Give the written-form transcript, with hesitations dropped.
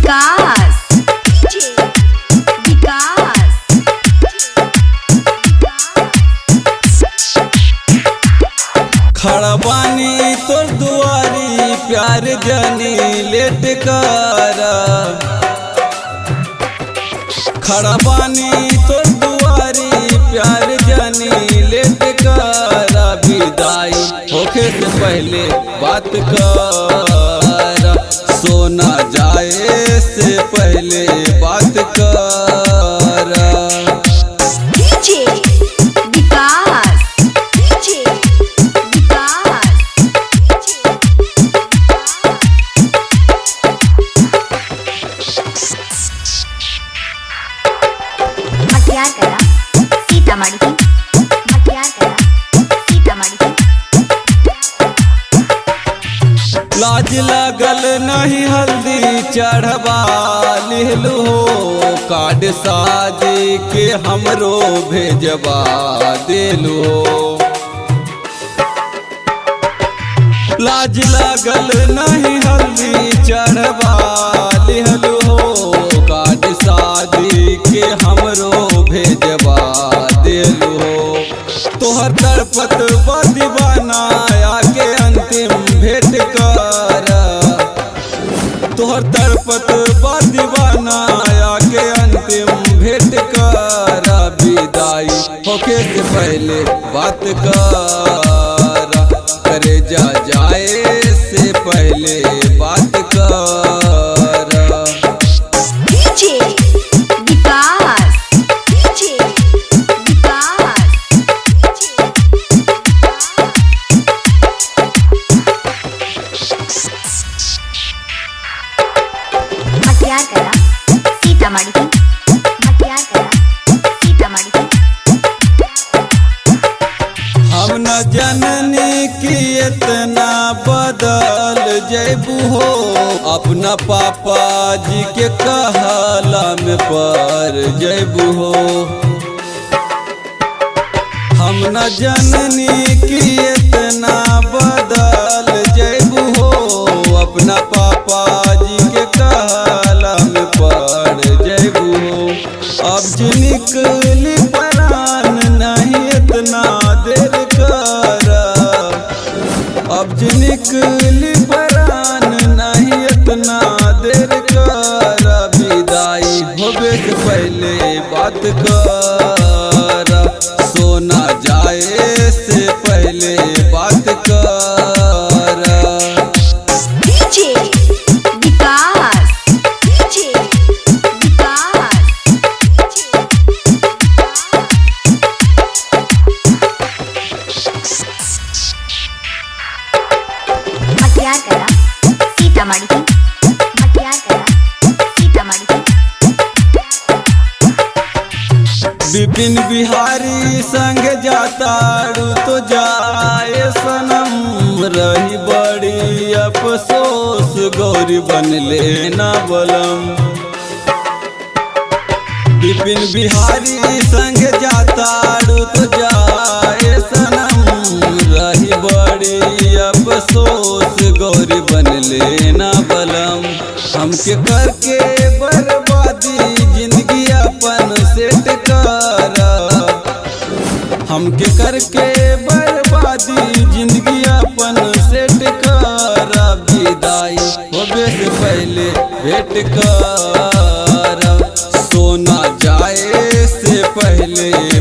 विकास विकास खड़ा बानी तोर दुआरी प्यार जानी लेट कर। खड़ा बानी तोर दुआरी प्यार जानी लेट कर। विदाई होके से पहले बात कर, सोना जाए से पहले बात कर। विकास मटियार कला सीतामढ़ी मटियार कला सीतामढ़ी। लाज लागल नहीं हल्दी चढ़वा लिहलू हो, कार्ड साजी के हमरो भेजवा दिलू हो। लाज लागल नहीं हल्दी चढ़वा लिहलू हो, कार्ड साजी के हमरो भेजवा दिलू हो। तोहर तड़पत दीवाना आके अंतिम भेंट कर। तोहर तड़पत दीवाना आके अंतिम भेंट कर। विदाई होके से पहले बात कर, करे जाए से पहले बात कर। विकास मटियार कला सीतामढ़ी मटियार कला सीतामढ़ी। हम न जननी कि इतना बदल जैबू हो, अपना पापा जी के कहला में पर जैबू हो। हम न जननी कि इतना बदल जैबू हो, अपना पापा जी के कहला में पड़ जैबू हो। अब जी निकली परान नहीं इतना देर कर। अब जी निकली परान नहीं इतना देर कर। विदाई होवे से पहले बात कर, सोना जाए से पहले बात कर। विकास मटियार कला सीतामढ़ी मटियार कला सीतामढ़ी। विपिन बिहारी संग जातारू तो जाए सनम, रही बड़ी अफसोस गौरी बनले ना बलम। विपिन बिहारी संग जातारू तो जाए सनम, रही बड़ी अफसोस गौरी बनले ना बलम। हमके करके बर्बादी जिंदगी अपन सेट कर। हमके करके बर्बादी जिंदगी अपन सेट कर। विदाई होवे से पहले भेंट कर, सोना जाए से पहले